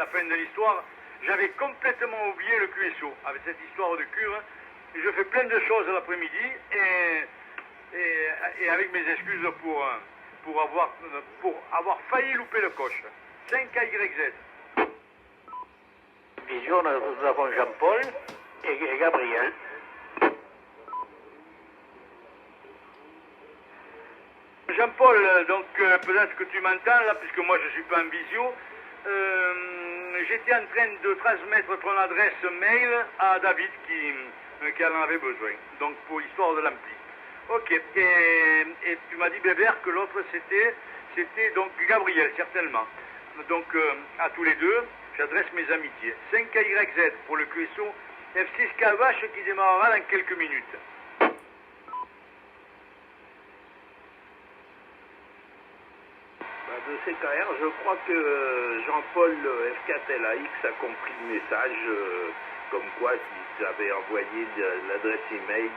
la fin de l'histoire, j'avais complètement oublié le QSO, avec cette histoire de cure. Je fais plein de choses l'après-midi, et avec mes excuses pour avoir failli louper le coche. 5KYZ. Vision, nous avons Jean-Paul et Gabriel. Jean-Paul, donc peut-être que tu m'entends là, puisque moi je ne suis pas en visio. J'étais en train de transmettre ton adresse mail à David qui en avait besoin, donc pour l'histoire de l'ampli. Ok, et tu m'as dit Bébert que l'autre c'était donc Gabriel, certainement. Donc à tous les deux, j'adresse mes amitiés. 5KYZ pour le QSO F6KH qui démarrera dans quelques minutes. De CKR, je crois que Jean-Paul F4LAX a compris le message comme quoi ils avaient envoyé l'adresse email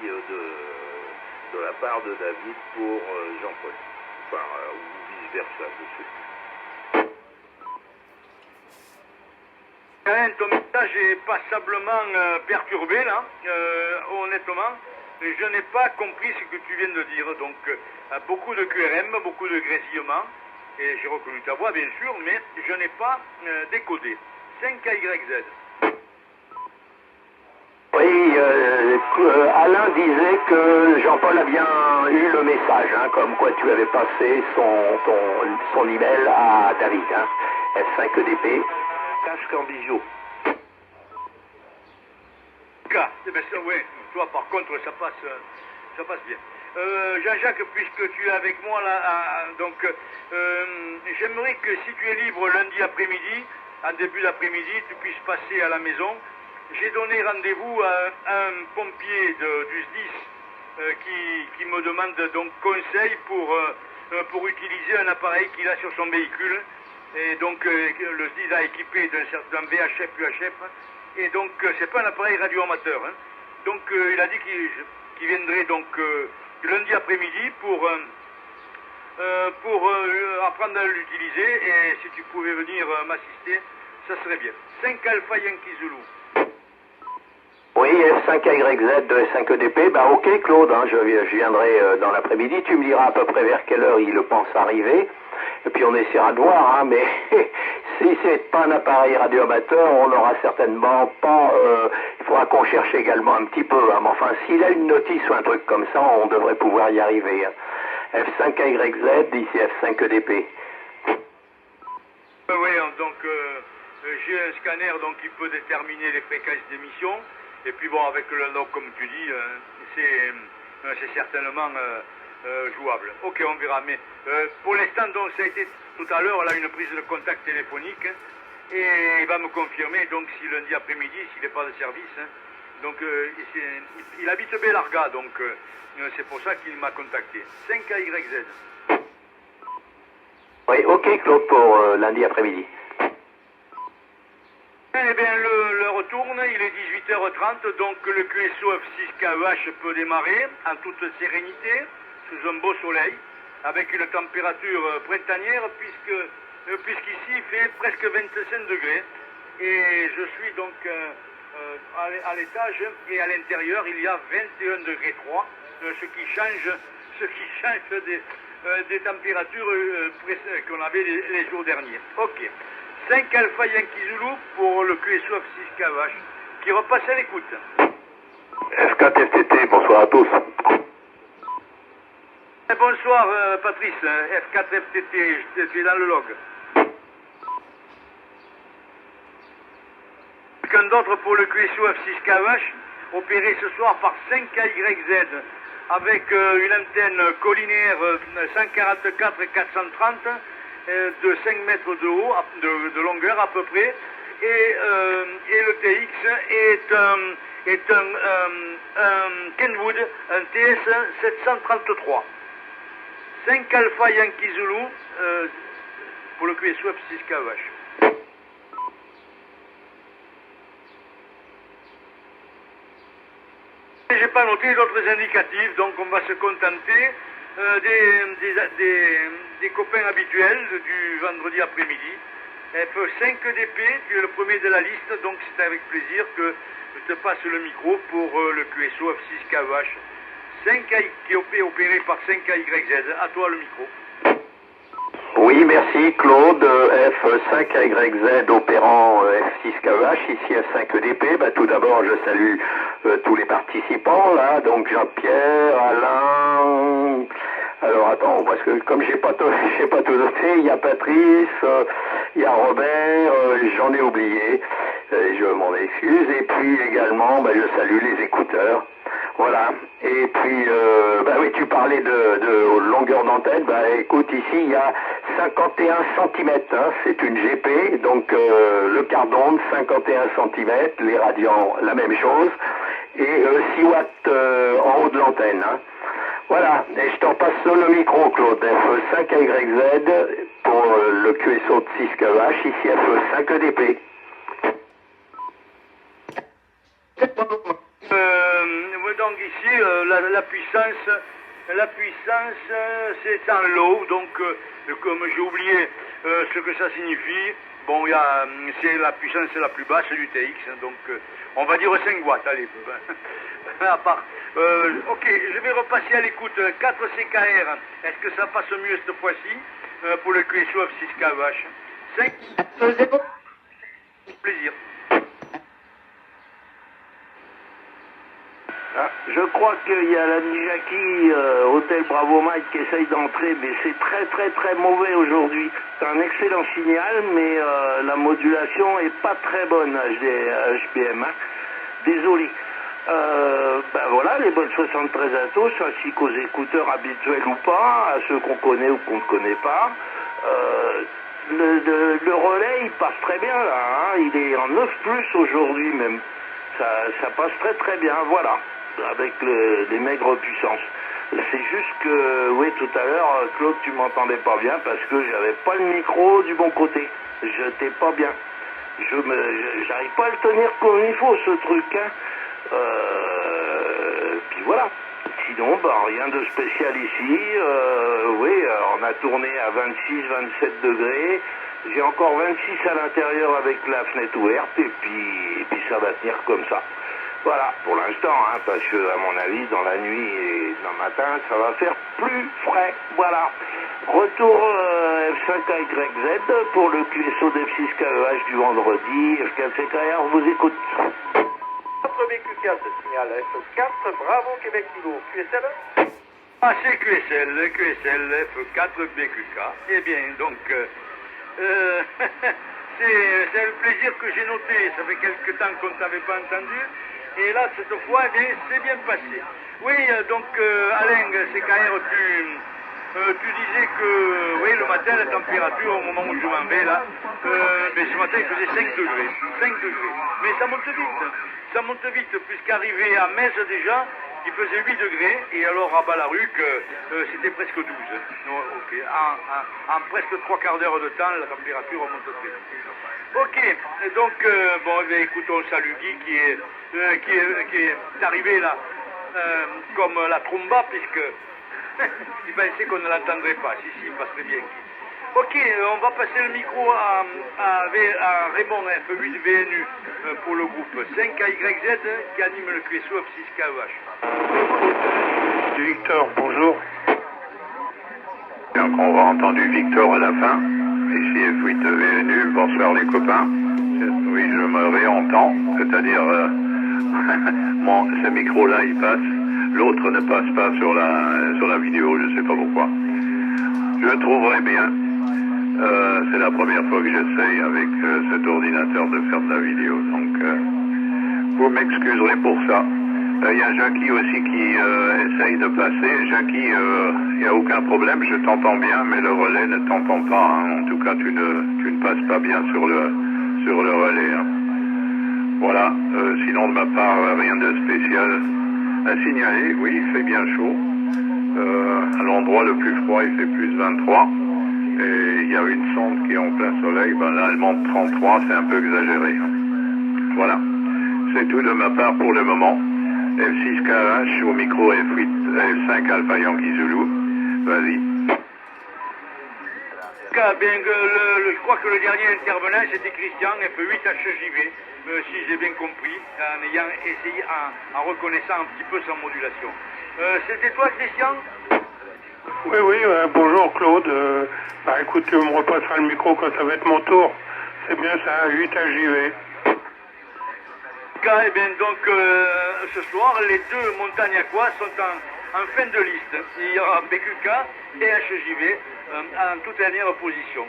de la part de David pour Jean-Paul. Enfin, ou vice-versa, dessus. Ton message est passablement perturbé là, honnêtement. Je n'ai pas compris ce que tu viens de dire. Donc, beaucoup de QRM, beaucoup de grésillements. Et j'ai reconnu ta voix, bien sûr, mais je n'ai pas décodé. 5KYZ. Oui, Alain disait que Jean-Paul a bien eu le message, hein, comme quoi tu avais passé son email à David, hein, F5EDP. Casque en visio. Eh bien, ça, ouais, toi, par contre, ça passe bien. Jean-Jacques, puisque tu es avec moi là, donc j'aimerais que si tu es libre lundi après-midi, en début d'après-midi, tu puisses passer à la maison. J'ai donné rendez-vous à un pompier du SDIS qui me demande donc conseil pour utiliser un appareil qu'il a sur son véhicule. Et donc le SDIS a équipé d'un VHF, UHF, et donc c'est pas un appareil radioamateur. Hein. Donc il a dit qu'il viendrait donc lundi après-midi pour apprendre à l'utiliser, et si tu pouvais venir m'assister, ça serait bien. 5 Alpha Yankee Zulu. Oui, F5YZ de F5EDP, bah ok Claude, hein, je viendrai dans l'après-midi, tu me diras à peu près vers quelle heure il pense arriver, et puis on essaiera de voir, hein, mais si c'est pas un appareil radioamateur, on n'aura certainement pas, il faudra qu'on cherche également un petit peu, hein, mais enfin s'il a une notice ou un truc comme ça, on devrait pouvoir y arriver. Hein. F5YZ, ici F5EDP. Oui, donc j'ai un scanner donc qui peut déterminer les fréquences d'émission. Et puis bon, avec le log, comme tu dis, c'est certainement jouable. Ok, on verra. Mais pour l'instant, donc ça a été tout à l'heure là une prise de contact téléphonique, et il va me confirmer donc si lundi après-midi, s'il n'est pas de service. Hein, donc il habite Belarga, donc c'est pour ça qu'il m'a contacté. 5KYZ. Oui, ok Claude, pour lundi après-midi. Eh bien, le retourne, il est 18h30, donc le QSO F6KEH peut démarrer en toute sérénité, sous un beau soleil, avec une température printanière, puisqu'ici il fait presque 25 degrés. Et je suis donc à l'étage, et à l'intérieur il y a 21 degrés 3, ce qui change des températures qu'on avait les jours derniers. Ok. 5 Alpha Yankee Zulu pour le QSO F6KH qui repasse à l'écoute. F4 FTT, bonsoir à tous. Bonsoir Patrice, F4 FTT, je suis dans le log. Quelqu'un d'autre pour le QSO F6KH, opéré ce soir par 5KYZ avec une antenne collinaire 144-430 de 5 mètres de haut, de longueur à peu près, et le TX est un Kenwood, un TS 733. 5 Alpha Yankee Zulu pour le QSO F6KH. J'ai pas noté d'autres indicatifs, donc on va se contenter des copains habituels du vendredi après-midi. F5DP, tu es le premier de la liste, donc c'est avec plaisir que je te passe le micro pour le QSO F6KEH. 5 qui est opéré par 5KYZ. À toi le micro. Oui, merci Claude. F5YZ opérant F6KEH, ici F5DP. Bah, tout d'abord, je salue tous les participants, là, donc Jean-Pierre, Alain. Alors attends, parce que comme j'ai pas tout noté, il y a Patrice, il y a Robert, j'en ai oublié, je m'en excuse. Et puis également, bah, je salue les écouteurs. Voilà. Et puis, bah oui, tu parlais de longueur d'antenne. Bah écoute, ici il y a 51 cm. Hein, c'est une GP, donc le quart d'onde 51 cm, les radians la même chose, et 6 watts en haut de l'antenne. Hein. Voilà. Et je t'en passe le micro, Claude. F5YZ pour le QSO de 6KEH, ici F5DP. Donc ici, la puissance c'est en low, donc comme j'ai oublié ce que ça signifie, bon, c'est la puissance la plus basse du TX, donc on va dire 5 watts, allez. À part, ok, je vais repasser à l'écoute 4 CKR, est-ce que ça passe mieux cette fois-ci pour le QSO F6KEH 5 plaisir. Ah, je crois qu'il y a la Nijaki Hôtel Bravo Mike qui essaye d'entrer, mais c'est très mauvais aujourd'hui. C'est un excellent signal, mais la modulation est pas très bonne HBM. Hein. Désolé. Ben voilà, les bonnes 73 à tous, ainsi qu'aux écouteurs habituels ou pas, à ceux qu'on connaît ou qu'on ne connaît pas. Le relais, il passe très bien là. Hein. Il est en 9+ aujourd'hui même. Ça passe très bien, voilà. Avec les maigres puissances. C'est juste que, oui, tout à l'heure, Claude, tu m'entendais pas bien parce que j'avais pas le micro du bon côté. Je t'ai pas bien. J'arrive pas à le tenir comme il faut, ce truc. Hein. Puis voilà. Sinon, bah, rien de spécial ici. Oui, on a tourné à 26-27 degrés. J'ai encore 26 à l'intérieur avec la fenêtre ouverte et puis ça va tenir comme ça. Voilà, pour l'instant, hein, parce que à mon avis, dans la nuit et dans le matin, ça va faire plus frais. Voilà. Retour F5YZ pour le QSO d'F6KEH du vendredi. F4CKR vous écoute. 4 BQ4 signal F4, Bravo Québec Kilo, QSL. Ah, c'est QSL F4 BQK. Eh bien, donc, c'est le plaisir que j'ai noté. Ça fait quelque temps qu'on ne t'avait pas entendu. Et là, cette fois, eh bien, c'est bien passé. Oui, donc, Alain, CKR, tu disais que, oui, le matin, la température, au moment où je m'en vais, là, mais ce matin, il faisait 5 degrés. 5 degrés. Mais ça monte vite. Ça monte vite, puisqu'arrivé à Metz, déjà, il faisait 8 degrés, et alors à Balaruc, c'était presque 12. Ok, en presque 3 quarts d'heure de temps, la température monte très vite. Ok, et donc, bon, eh bien, écoute, on salue Guy qui est arrivé là, comme la tromba, puisque il pensait qu'on ne l'entendrait pas. Si, il passerait bien Guy. Ok, on va passer le micro à Raymond F8 VNU pour le groupe 5KYZ qui anime le QSO F6KEH. Victor, bonjour. Donc on va entendu Victor à la fin. Ici F8 VNU, bonsoir les copains. Oui, je me réentends, c'est-à-dire ce micro-là il passe, l'autre ne passe pas sur la vidéo, je ne sais pas pourquoi. Je trouverai bien. C'est la première fois que j'essaye avec cet ordinateur de faire de la vidéo, donc vous m'excuserez pour ça. Il y a Jackie aussi qui essaye de passer. Jackie, il n'y a aucun problème, je t'entends bien, mais le relais ne t'entend pas. Hein. En tout cas, tu ne passes pas bien sur le relais. Hein. Voilà, sinon de ma part, rien de spécial à signaler. Oui, il fait bien chaud. À l'endroit le plus froid, il fait plus 23. Et il y a une sonde qui est en plein soleil, ben là elle monte 33, c'est un peu exagéré. Voilà, c'est tout de ma part pour le moment. F6KH au micro F5 Alpha Yankee Zulu, vas-y. bien, je crois que le dernier intervenant, c'était Christian, F8 HJV, si j'ai bien compris, en ayant essayé, en reconnaissant un petit peu sa modulation. C'était toi, Christian? Oui, oui, bonjour Claude. Écoute, tu me repasseras le micro quand ça va être mon tour. C'est bien ça, 8 HJV. Eh bien, donc, ce soir, les deux montagnes aqua sont en fin de liste. Il y aura BQK et HJV en toute dernière position.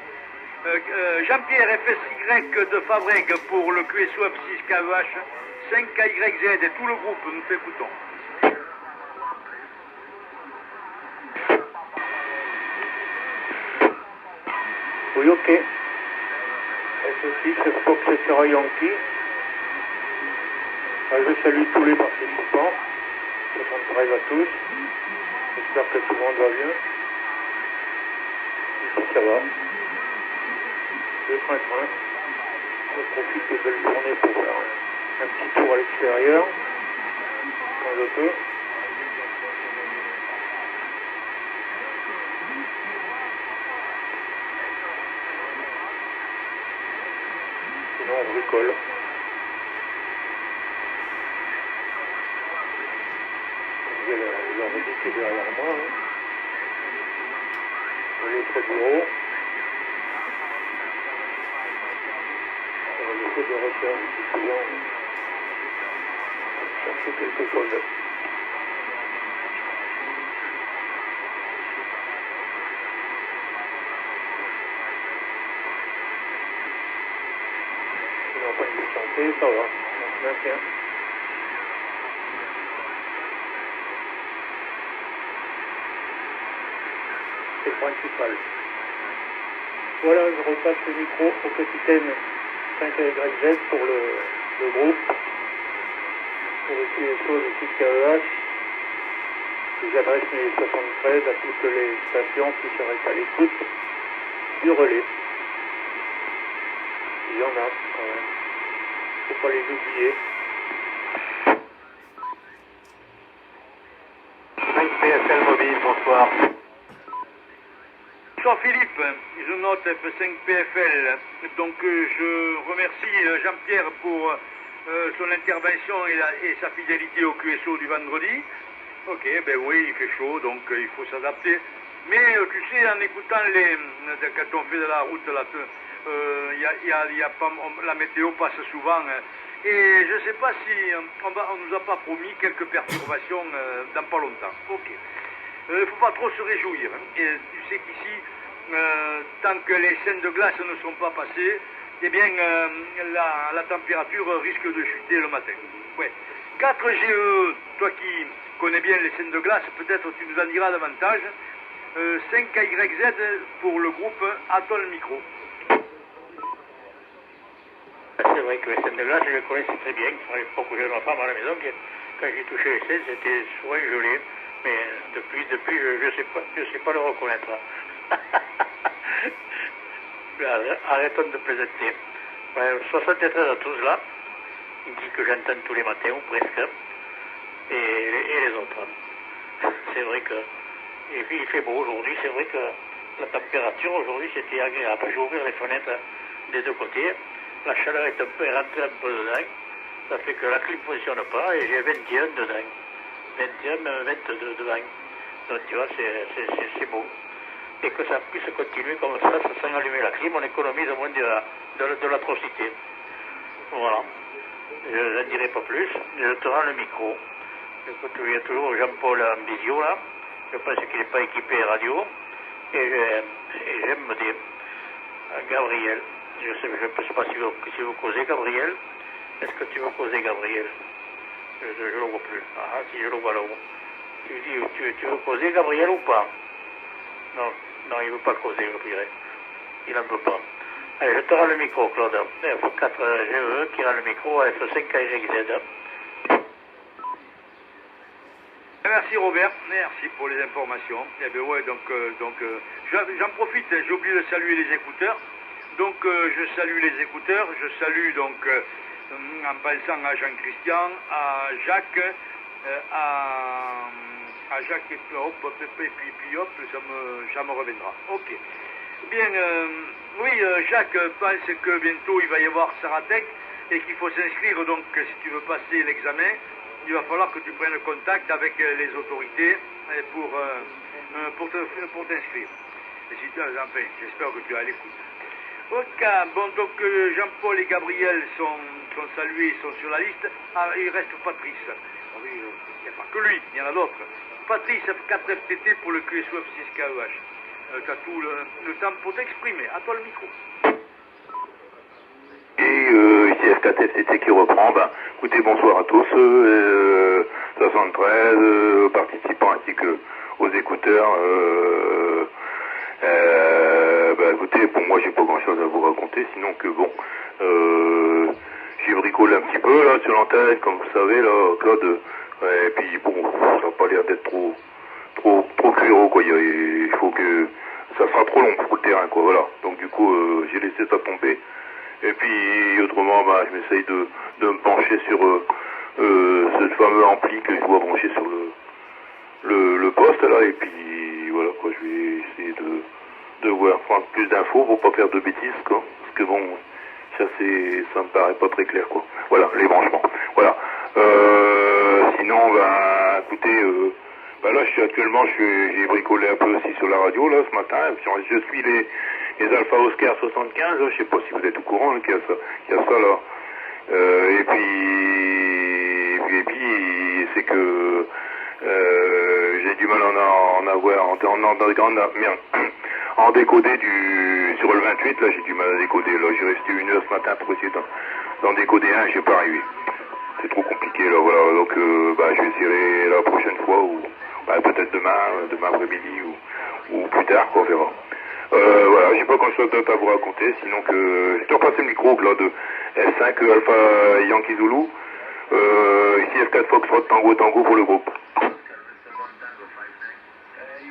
Jean-Pierre FSY de Fabreg pour le QSO F6 KEH, 5KYZ et tout le groupe, nous t'écoutons. Oui, ok. S6, Fox Sierra Yankee. Je salue tous les participants. Je m'entraîne à tous. J'espère que tout le monde va bien. Ici, ça va. Le train-train. Je profite de belle journée pour faire un petit tour à l'extérieur. Quand je peux. Sinon, on bricole. L'ordi qui est derrière moi. L'autre bureau. J'essaie de recherche ici souvent. Chercher quelque chose. Sinon, pas de chanter, ça va. On se maintient. Principal. Voilà, je repasse le micro au capitaine 5YZ pour le groupe, pour le QSO de KEH. J'adresse mes 73 à toutes les stations qui seraient à l'écoute du relais. Il y en a quand même. Faut pas les oublier. 5 PSL mobile, bonsoir. Bonsoir Philippe, je note F5PFL. Donc je remercie Jean-Pierre pour son intervention et sa fidélité au QSO du vendredi. Ok, ben oui, il fait chaud, donc il faut s'adapter. Mais tu sais, en écoutant quand on fait de la route, là, la météo passe souvent. Et je ne sais pas si on nous a pas promis quelques perturbations dans pas longtemps. Ok. Il ne faut pas trop se réjouir. Et tu sais qu'ici, tant que les scènes de glace ne sont pas passées, eh bien, la température risque de chuter le matin. Ouais. 4GE, toi qui connais bien les scènes de glace, peut-être tu nous en diras davantage. 5KYZ pour le groupe Attends le micro. C'est vrai que les scènes de glace, je les connaissais très bien. À l'époque où j'avais ma femme à la maison, quand j'ai touché les scènes, c'était souvent gelé. Mais depuis, je sais pas le reconnaître. Arrêtons de plaisanter. 73 à tous là, il dit que j'entends tous les matins ou presque, et les autres. C'est vrai que il fait beau aujourd'hui, c'est vrai que la température aujourd'hui c'était agréable. J'ai ouvert les fenêtres des deux côtés, la chaleur est rentrée un peu dedans, ça fait que la clim ne fonctionne pas et j'ai 21 dedans. 21, 22 devant. Donc tu vois, c'est beau. Et que ça puisse continuer comme ça sans allumer la clim, on économise moins de l'atrocité. Voilà. Je n'en dirai pas plus. Je te rends le micro. Écoute, il y a toujours Jean-Paul en visio là. Je pense qu'il n'est pas équipé radio. Et j'aime dire Gabriel. Je ne sais pas si vous causez Gabriel. Est-ce que tu veux causer Gabriel? Je ne le vois plus. Ah, si je le vois là-haut. Tu dis, tu veux causer Gabriel ou pas? Non, il ne veut pas causer, je dirais. Il n'en veut pas. Allez, je te rends le micro, Claude. F4GE qui rend le micro à F5KYZ. Merci Robert, merci pour les informations. Eh bien ouais, donc j'en profite, j'ai oublié de saluer les écouteurs. Donc je salue les écouteurs, je salue donc en pensant à Jean-Christian, à Jacques, à Jacques et puis hop, ça me reviendra. Ok. Bien, oui, Jacques pense que bientôt il va y avoir Saratec et qu'il faut s'inscrire. Donc, si tu veux passer l'examen, il va falloir que tu prennes contact avec les autorités pour t'inscrire. Et si tu, enfin, j'espère que tu es à l'écoute. Ok, bon, donc Jean-Paul et Gabriel sont salués, sont sur la liste. Ah, il reste Patrice. Ah oui, il n'y a pas que lui, il y en a d'autres. Patrice, 4 FTT pour le QSOF 6KEH. Tu as tout le temps pour t'exprimer. À toi le micro. Et ici F4FTT qui reprend. Ben, écoutez, bonsoir à tous. 73 aux participants ainsi que aux écouteurs. Ben, écoutez, pour moi, j'ai pas grand-chose à vous raconter, sinon que bon, j'ai bricolé un petit peu là sur l'antenne, comme vous savez là, Claude. Ouais, et puis bon, ça n'a pas l'air d'être trop cuiro quoi. Il faut que ça sera trop long pour le terrain quoi. Voilà. Donc du coup, j'ai laissé ça tomber. Et puis autrement, bah, je m'essaye de me pencher sur ce fameux ampli que je dois brancher sur le poste là. Et puis voilà quoi, je vais essayer de voir, prendre plus d'infos pour pas faire de bêtises quoi. Parce que bon, ça me paraît pas très clair quoi. Voilà, les branchements. Voilà. Sinon, bah écoutez, bah là j'ai bricolé un peu aussi sur la radio là ce matin. Je suis les Alpha Oscar 75, là, je sais pas si vous êtes au courant hein, qu'il y a ça là. Et puis c'est que j'ai du mal en décoder sur le 28 là, j'ai du mal à décoder là. J'ai resté 1 heure ce matin pour essayer d'en décoder un, j'ai pas arrivé. C'est trop compliqué là, voilà. Donc bah je vais essayer la prochaine fois ou bah, peut-être demain après-midi ou plus tard quoi, on verra. Voilà, j'ai pas grand-chose d'autre à vous raconter, sinon que je te repasse le micro là de F5 Alpha Yankee Zulu. Ici F4 Foxtrot Tango pour le groupe.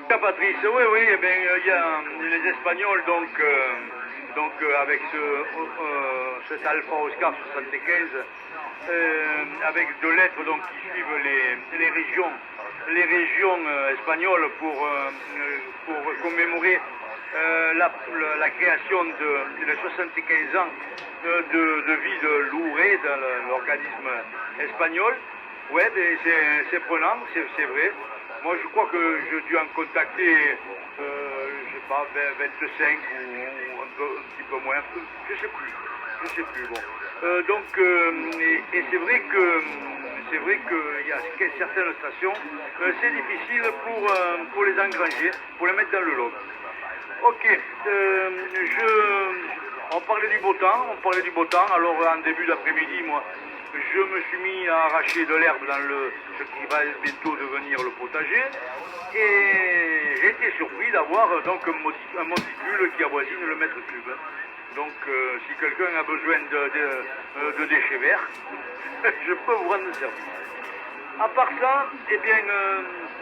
Patrice, oui, eh bien, il y a les Espagnols, donc avec cet Alpha Oscar 75, avec 2 lettres donc, qui suivent les régions espagnoles pour commémorer la création de 75 ans de vie de Louré dans l'organisme espagnol. Ouais, c'est prenant, c'est vrai. Moi, je crois que j'ai dû en contacter, je sais pas, 25 ou un petit peu moins, je sais plus, bon. Donc, et c'est vrai qu'il y a certaines stations, c'est difficile pour les engranger, pour les mettre dans le lot. Ok, on parlait du beau temps, alors en début d'après-midi, moi, je me suis mis à arracher de l'herbe dans ce qui va bientôt devenir le potager, et j'ai été surpris d'avoir donc un monticule qui avoisine le mètre cube. Donc si quelqu'un a besoin de déchets verts, je peux vous rendre service. À part ça, eh bien,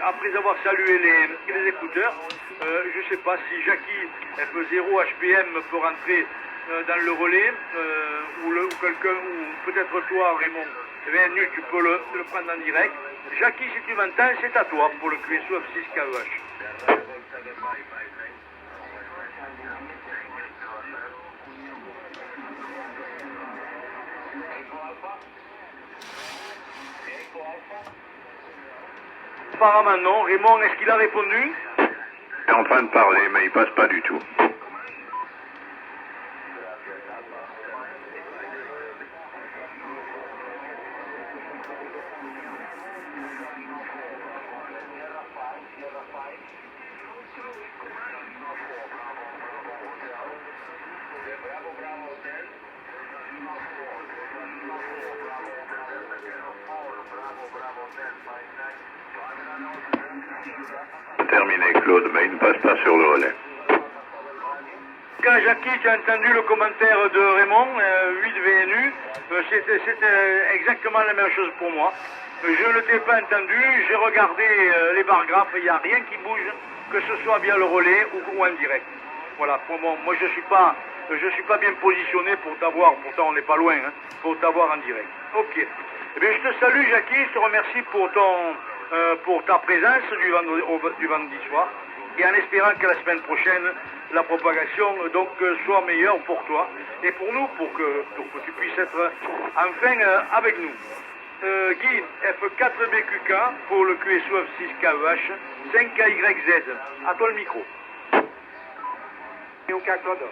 après avoir salué les écouteurs, je ne sais pas si Jackie F0 HPM peut rentrer dans le relais, ou quelqu'un, ou peut-être toi, Raymond, eh bien, tu peux le prendre en direct. Jackie, si tu m'entends, c'est à toi pour le QSOF 6KEH. Apparemment non. Raymond, est-ce qu'il a répondu? Il est en train de parler, mais il passe pas du tout. Terminé, Claude, mais il ne passe pas sur le relais. Quand Jackie, tu as entendu le commentaire de Raymond, 8 VNU, c'était exactement la même chose pour moi. Je ne t'ai pas entendu, j'ai regardé les barres graphes, il n'y a rien qui bouge, que ce soit via le relais ou en direct. Voilà, pour moi je suis pas bien positionné pour t'avoir, pourtant on n'est pas loin, hein, pour t'avoir en direct. Ok. Eh bien je te salue Jackie, je te remercie pour ta présence du vendredi soir, et en espérant que la semaine prochaine la propagation donc soit meilleure pour toi et pour nous, pour que tu puisses être enfin avec nous. Guy, F4 BQK pour le QSO F6KEH, 5KYZ. À toi le micro. Et au cas Claude,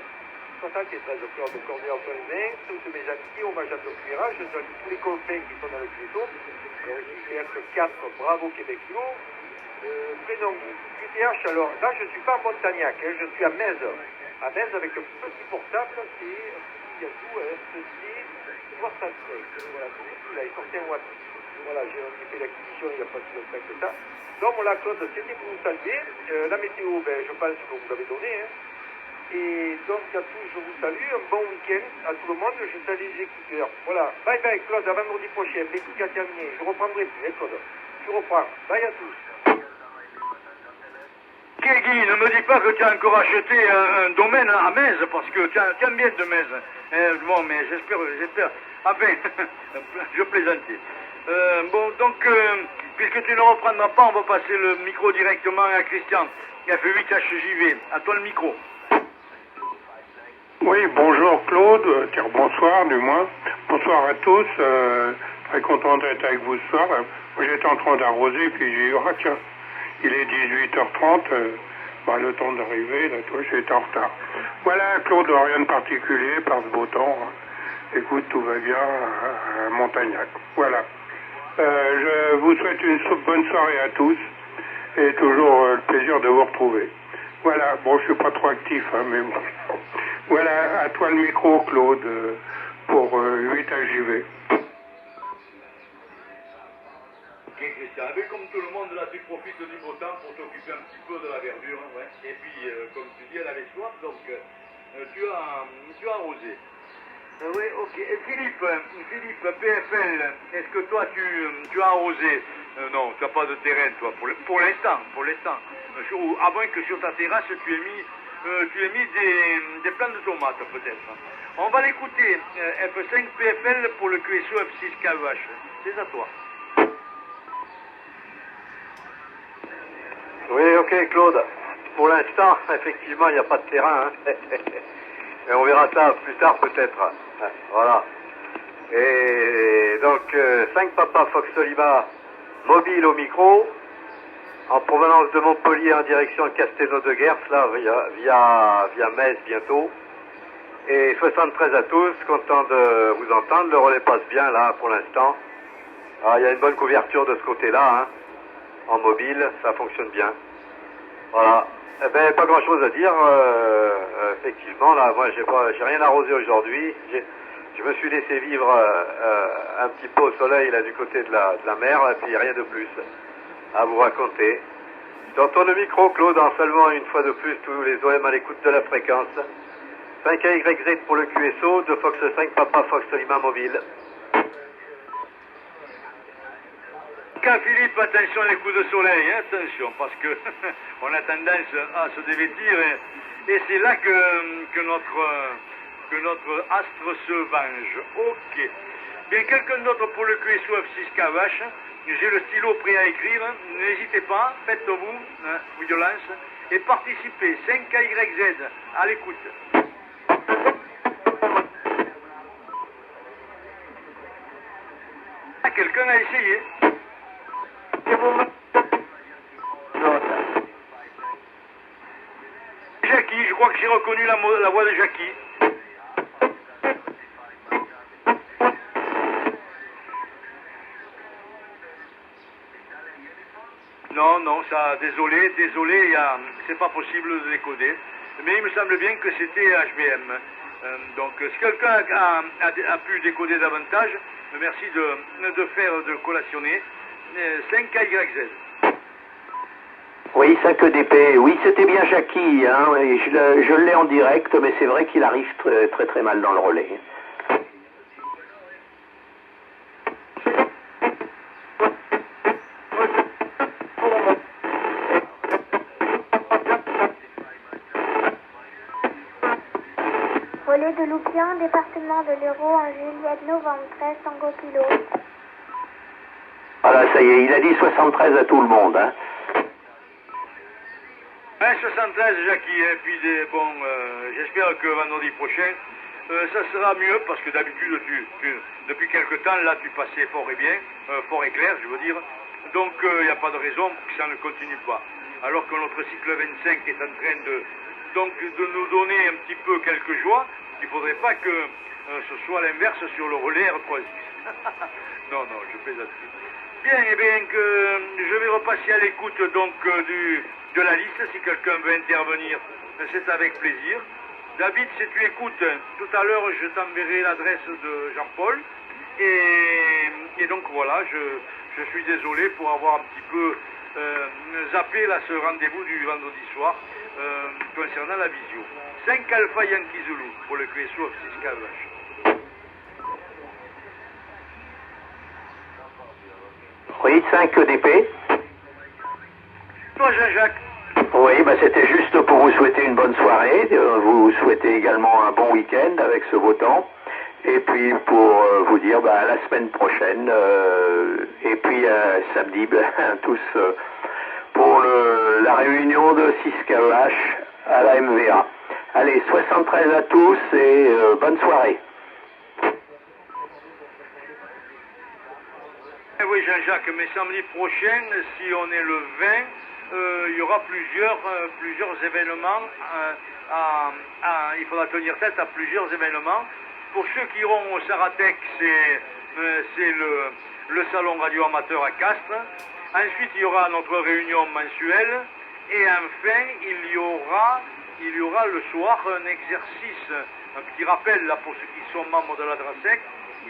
73 Claude Cordier Antoine Main, tous mes amis, hommage à ton cuirage, je salue tous les copains qui sont dans le QSO. Ici F4, bravo Québec Kilo. Prénom Guy, QTH, alors là je ne suis pas à Montagnac, hein, je suis à Metz. À Metz avec un petit portable, c'est Yazoo F6 65. Voilà, celui-ci là, il sortait un watt. Voilà, j'ai fait l'acquisition il n'y a pas si longtemps que ça. Donc la Claude, c'était pour vous saluer. La météo, ben, je pense que vous avez donné. Hein. Et donc à tous, je vous salue. Un bon week-end à tout le monde. Je salue les écouteurs. Voilà, bye bye Claude, à vendredi prochain. L'écoute a terminé. Je reprendrai plus, hein, Claude. Je reprends. Bye à tous. Ok Guy, ne me dis pas que tu as encore acheté un domaine à Metz, parce que tu aimes bien de Metz. Bon, mais j'espère. Enfin, je plaisantais. Bon, donc, puisque tu ne reprendras pas, on va passer le micro directement à Christian, qui a fait 8HJV. À toi le micro. Oui, bonjour Claude, bonsoir du moins. Bonsoir à tous, très content d'être avec vous ce soir. Moi j'étais en train d'arroser, puis j'ai dit, ah tiens, il est 18h30, le temps d'arriver, là, toi, j'étais en retard. Voilà, Claude, rien de particulier, par ce beau temps. Hein. Écoute, tout va bien à Montagnac. Voilà. Je vous souhaite une bonne soirée à tous, et toujours le plaisir de vous retrouver. Voilà, bon, je suis pas trop actif, hein, mais bon. Voilà, à toi le micro, Claude, pour 8HJV. Christian, avec comme tout le monde, là, tu profites du beau temps pour t'occuper un petit peu de la verdure, ouais. Et puis, comme tu dis, elle avait soif, donc tu as arrosé. Oui, ok. Et Philippe, PFL, est-ce que toi, tu as arrosé? Non, tu n'as pas de terrain, toi, pour l'instant. À moins que sur ta terrasse, tu aies mis des plants de tomates, peut-être. On va l'écouter, F5 PFL pour le QSO F6KEH. C'est à toi. Oui, ok, Claude. Pour l'instant, effectivement, il n'y a pas de terrain. Hein. Et on verra ça plus tard, peut-être. Voilà. Et donc, 5 Papa Fox Lima, mobile au micro, en provenance de Montpellier en direction de Castelnau de Gers, là, via Metz bientôt. Et 73 à tous, content de vous entendre. Le relais passe bien, là, pour l'instant. Il y a une bonne couverture de ce côté-là, hein. En mobile, ça fonctionne bien. Voilà. Eh ben, pas grand-chose à dire. Effectivement, là, moi, j'ai rien arrosé aujourd'hui. Je me suis laissé vivre un petit peu au soleil, là, du côté de la mer, et puis rien de plus à vous raconter. Je t'entends le micro, Claude, en saluant une fois de plus tous les OM à l'écoute de la fréquence. 5AYZ pour le QSO, de Fox 5 Papa Fox Lima mobile. Quand Philippe, attention les coups de soleil, hein, attention, parce que on a tendance à se dévêtir et c'est là que notre astre se venge. Ok. Bien, quelqu'un d'autre pour le QSO F6KEH, j'ai le stylo prêt à écrire, n'hésitez pas, faites-vous, violence, et participez, 5KYZ, à l'écoute. Quelqu'un a essayé. Jackie, je crois que j'ai reconnu la voix de Jackie. Non, ça, désolé, c'est pas possible de décoder. Mais il me semble bien que c'était HBM. Donc, si quelqu'un a pu décoder davantage, merci de collationner. 5KYZ. Oui, 5EDP. Oui, c'était bien Jackie. Hein, et je l'ai en direct, mais c'est vrai qu'il arrive très, très très mal dans le relais. Relais de Loupian, département de l'Hérault, en Juliette, novembre 13, Tango Kilo. Voilà, ça y est, il a dit 73 à tout le monde. Hein. 1,73 Jackie, et puis j'espère que vendredi prochain, ça sera mieux, parce que d'habitude, depuis quelque temps, là, tu passais fort et bien, fort et clair, je veux dire. Donc, il n'y a pas de raison pour que ça ne continue pas. Alors que notre cycle 25 est en train de nous donner un petit peu quelques joies, il ne faudrait pas que ce soit l'inverse sur le relais R3. non, je plaisante. Bien, eh bien, que je vais repasser à l'écoute donc de la liste. Si quelqu'un veut intervenir, c'est avec plaisir. David, si tu écoutes, tout à l'heure, je t'enverrai l'adresse de Jean-Paul. Et donc voilà, je suis désolé pour avoir un petit peu zappé là, ce rendez-vous du vendredi soir concernant la visio. 5 Alpha Yankee Zulu pour le QSO 6 KVH. Oui, 5 EDP. Toi, Jean-Jacques. Oui, c'était juste pour vous souhaiter une bonne soirée, vous souhaiter également un bon week-end avec ce beau temps, et puis pour vous dire à la semaine prochaine, et puis samedi, tous pour la réunion de 6KEH à la MVA. Allez, 73 à tous et bonne soirée. Oui, Jean-Jacques, mais samedi prochain, si on est le 20, il y aura plusieurs événements. Il faudra tenir tête à plusieurs événements. Pour ceux qui iront au Saratec, c'est le salon radio amateur à Castres. Ensuite, il y aura notre réunion mensuelle. Et enfin, il y aura le soir un exercice, un petit rappel là pour ceux qui sont membres de la DRASEC.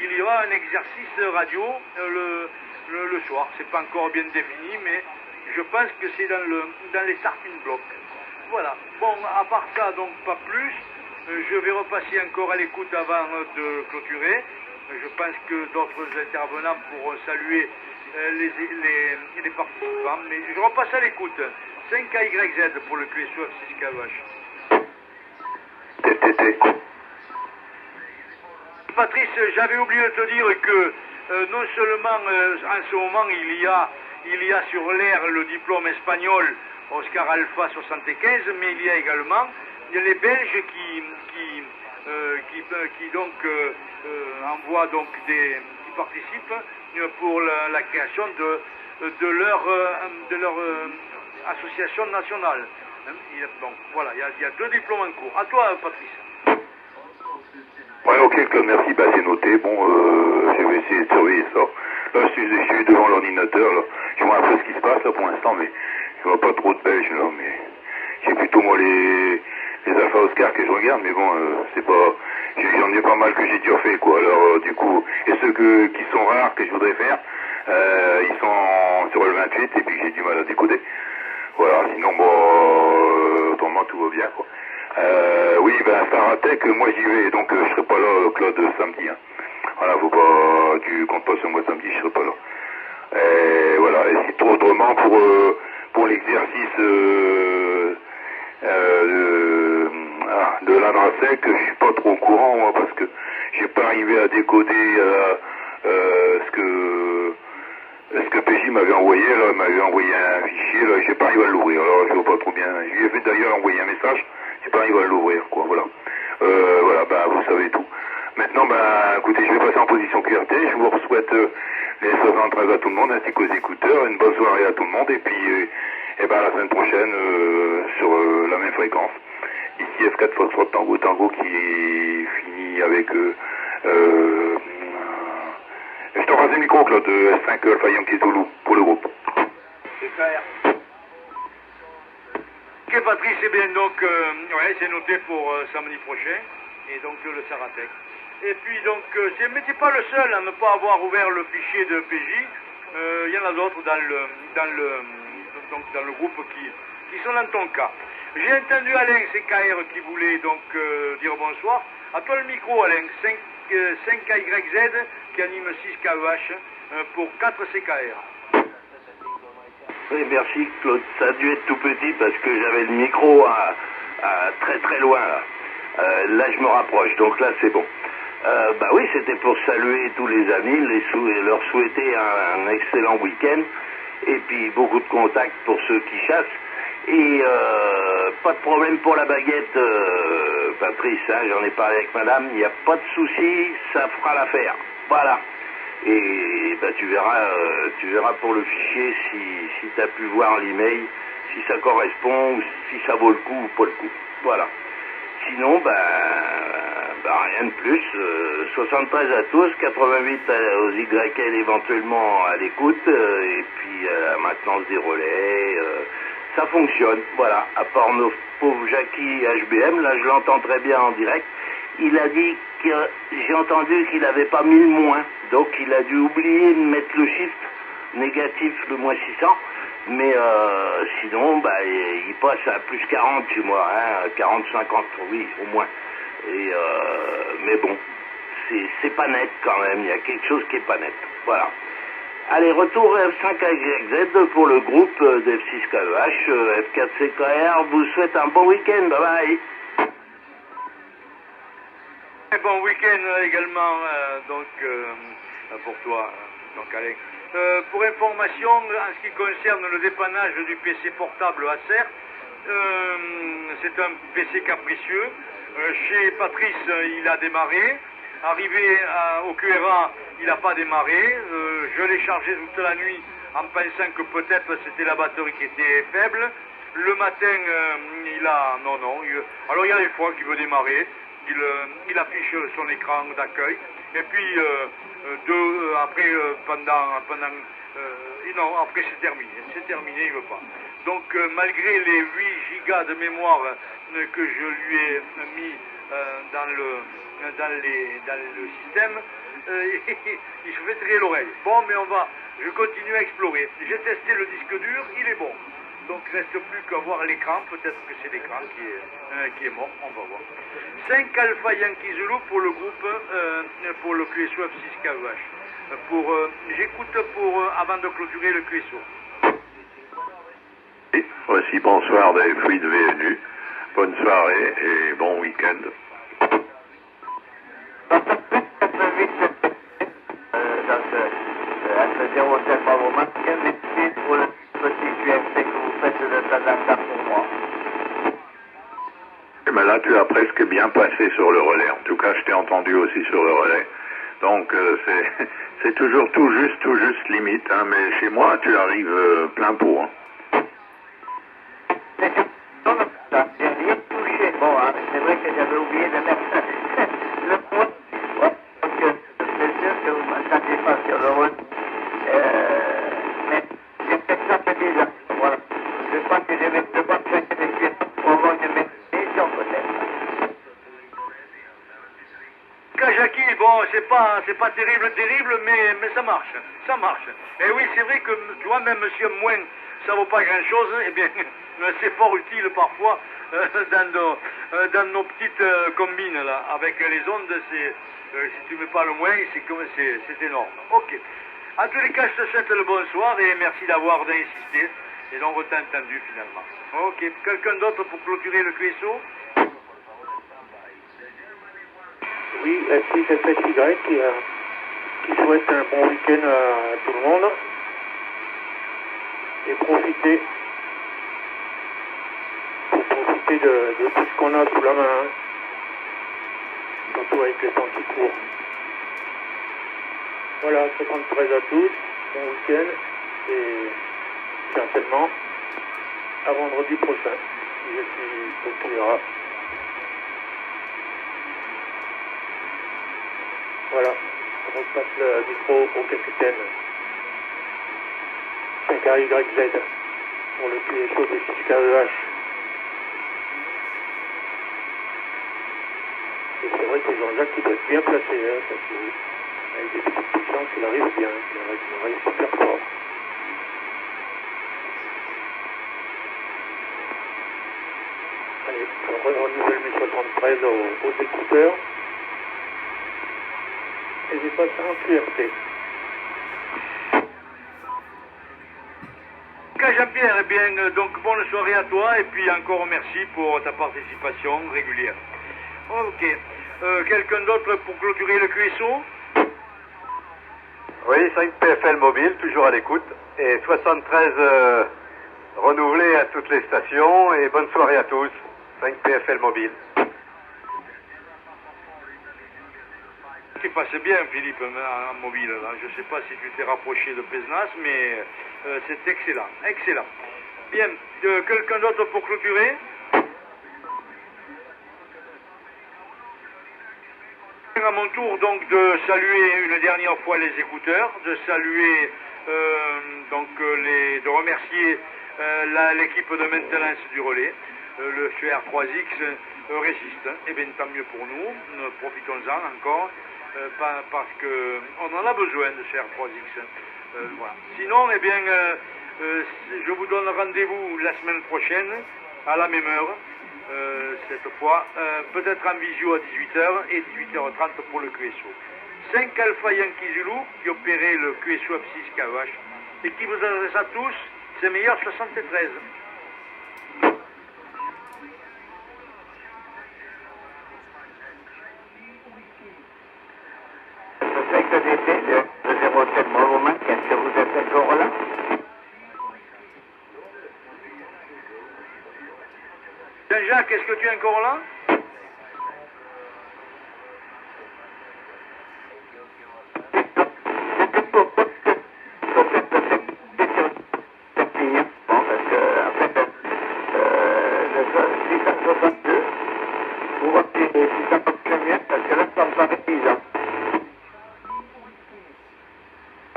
Il y aura un exercice radio le soir. C'est pas encore bien défini, mais je pense que c'est dans les starting blocks. Voilà. Bon, à part ça, donc pas plus. Je vais repasser encore à l'écoute avant de clôturer. Je pense que d'autres intervenants pourront saluer les participants. Mais je repasse à l'écoute. 5KYZ pour le QSO 6KVH. Patrice, j'avais oublié de te dire que non seulement en ce moment il y a sur l'air le diplôme espagnol Oscar Alpha 75, mais il y a également les Belges qui donc envoient donc qui participent pour la création de leur association nationale. Donc voilà, il y a 2 diplômes en cours. À toi, Patrice. Ouais, ok, Claude, merci, c'est noté. Bon, je vais essayer de surveiller ça. Là, je suis devant l'ordinateur, là. Je vois un peu ce qui se passe, là, pour l'instant, mais je vois pas trop de Belges, là, mais j'ai plutôt, moi, les Alpha Oscar que je regarde, mais bon, c'est pas, j'en ai pas mal que j'ai déjà fait, quoi. Alors, du coup, et ceux qui sont rares, que je voudrais faire, ils sont sur le 28, et puis j'ai du mal à décoder. Voilà, sinon, bon, autrement, tout va bien, quoi. Oui, Saratec, moi j'y vais, donc je serai pas là, Claude, samedi. Hein. Voilà, faut pas, tu comptes pas sur moi samedi, je serai pas là. Et voilà, et si autrement pour l'exercice de l'ADRASEC, je suis pas trop au courant, moi, parce que j'ai pas arrivé à décoder ce que PJ m'avait envoyé, là, il m'avait envoyé un fichier, là, j'ai pas arrivé à l'ouvrir, alors je vois pas trop bien. Je lui ai fait d'ailleurs envoyer un message, j'ai pas arrivé à l'ouvrir, quoi, voilà. Voilà, vous savez tout. Maintenant, écoutez, je vais passer en position QRT, je vous souhaite les 73 à tout le monde, ainsi qu'aux écouteurs, une bonne soirée à tout le monde, et puis, à la semaine prochaine, sur la même fréquence. Ici F4 Foxtrot Tango qui finit avec, je te passe le micro, Claude, S5 Alpha Yankee Zulu, pour le groupe. C'est clair. Ok, Patrice, c'est bien, donc, c'est noté pour samedi prochain, et donc le Saratec. Et puis, donc, mais t'es pas le seul à ne pas avoir ouvert le fichier de PJ. Il y en a d'autres dans le groupe qui sont dans ton cas. J'ai entendu Alain CKR qui voulait donc dire bonsoir. À toi le micro, Alain. 5KYZ qui anime 6KEH pour 4 CKR. Oui, merci Claude. Ça a dû être tout petit parce que j'avais le micro à très très loin. Là, je me rapproche, donc là c'est bon. Oui, c'était pour saluer tous les amis, leur souhaiter un excellent week-end et puis beaucoup de contacts pour ceux qui chassent Et pas de problème pour la baguette, Patrice, hein, j'en ai parlé avec madame, il n'y a pas de souci, ça fera l'affaire. Voilà. Et bah, tu verras pour le fichier si tu as pu voir l'email, si ça correspond, ou si ça vaut le coup ou pas le coup. Voilà. Sinon, rien de plus. 73 à tous, 88 aux YL éventuellement à l'écoute, et puis la maintenance des relais, ça fonctionne. Voilà. À part nos pauvres Jackie HBM, là je l'entends très bien en direct. Il a dit que j'ai entendu qu'il n'avait pas 1000 moins, donc il a dû oublier de mettre le shift négatif, le moins 600. Mais sinon, il passe à plus 40 chez moi, hein, 40-50, oui, au moins. Et mais bon, c'est pas net quand même, il y a quelque chose qui est pas net. Voilà. Allez, retour F5YZ pour le groupe de F6KEH, F4CKR, vous souhaite un bon week-end, bye bye. Bon week-end également, pour toi, donc Alain. Pour information, en ce qui concerne le dépannage du PC portable Acer, c'est un PC capricieux. Chez Patrice, il a démarré. Arrivé au QRA, il n'a pas démarré. Je l'ai chargé toute la nuit en pensant que peut-être c'était la batterie qui était faible. Le matin, il a... Non. Alors il y a des fois qu'il veut démarrer. Il affiche son écran d'accueil. Et puis, après, non, après c'est terminé. C'est terminé, il veut pas. Donc, malgré les 8 gigas de mémoire que je lui ai mis dans le système, il se fait tirer l'oreille. Bon, mais je continue à explorer. J'ai testé le disque dur, il est bon. Donc, il ne reste plus qu'à voir l'écran. Peut-être que c'est l'écran qui est mort. On va voir. 5 Alpha Yankee Zulu pour le groupe, pour le QSO F6KEH. J'écoute avant de clôturer le QSO. Et voici bonsoir des Fluides VNU. Bonne soirée et bon week-end. Mais là, tu as presque bien passé sur le relais. En tout cas, je t'ai entendu aussi sur le relais. Donc, c'est toujours tout juste limite. Hein, mais chez moi, tu arrives plein pot. Hein. Bon, hein, c'est vrai que j'avais oublié de mettre le point. Donc, c'est sûr que vous ne m'entendez pas sur le relais. Mais j'ai fait ça petit là. Voilà. Je crois que je vais devoir faire des suites pour avoir une méditation peut-être. Jackie, bon, c'est pas terrible, mais ça marche. Ça marche. Et oui, c'est vrai que, tu vois, même si moins ça vaut pas grand-chose, eh bien, c'est fort utile parfois dans nos petites combines, là. Avec les ondes, si tu mets pas le moins, c'est énorme. Ok. En tous les cas, je te souhaite le bonsoir et merci d'avoir insisté. Et donc, on t'a entendu finalement. Ok. Quelqu'un d'autre pour clôturer le QSO? Oui, F6FSY qui souhaite un bon week-end à tout le monde et profiter de tout ce qu'on a sous la main, surtout avec les temps qui courent. Voilà, 73 à tous, bon week-end et certainement à vendredi prochain, si je suis au QRA. Voilà, on repasse le micro au capitaine 5AYZ pour le QSO de 6KEH. Et c'est vrai que Jean-Jacques il doit être bien placé, hein, parce que avec des petites puissances, il arrive bien, il arrive super fort. Allez, on renouvelle mes 73 aux écouteurs. Et j'ai pas ça en QRT. Jean-Pierre, eh bien, donc bonne soirée à toi et puis encore merci pour ta participation régulière. Ok. Quelqu'un d'autre pour clôturer le QSO? Oui, 5 PFL mobile, toujours à l'écoute. Et 73 renouvelé à toutes les stations et bonne soirée à tous. 5 PFL mobile. Tu passes bien, Philippe, en mobile. Là. Je ne sais pas si tu t'es rapproché de Pézenas, mais c'est excellent. Excellent. Bien, quelqu'un d'autre pour clôturer? À mon tour donc de saluer une dernière fois les écouteurs, de saluer de remercier l'équipe de maintenance du relais, le CR3X résiste, et bien tant mieux pour nous, profitons-en encore, parce qu'on en a besoin de CR3X. Voilà. Sinon, eh bien, je vous donne rendez-vous la semaine prochaine, à la même heure. Cette fois, peut-être en visio à 18h et 18h30 pour le QSO. 5 Alpha Yankee Zulu qui opérait le QSO Apsis KEH et qui vous adresse à tous ses meilleurs 73. Le 07 Mouvement, est-ce que vous êtes encore là? Jean-Jacques, est-ce que tu es encore là?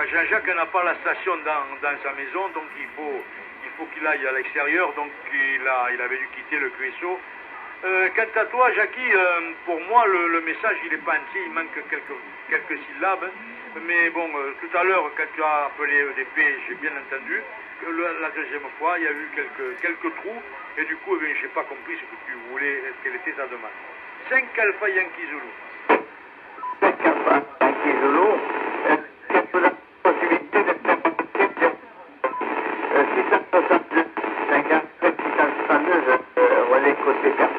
Jean-Jacques n'a pas la station dans sa maison, donc il faut qu'il aille à l'extérieur, donc il avait dû quitter le QSO. Quant à toi, Jackie, pour moi, le message, il n'est pas entier, il manque quelques syllabes. Mais bon, tout à l'heure, quand tu as appelé EDP, j'ai bien entendu que la deuxième fois, il y a eu quelques trous, et du coup, je n'ai pas compris ce que tu voulais, quelle était ta demande. 5 Alpha Yankee Zulu. 5 Alpha Yankee Zulu. Quelle est la possibilité de faire 662, 57, 662, relais côté 4.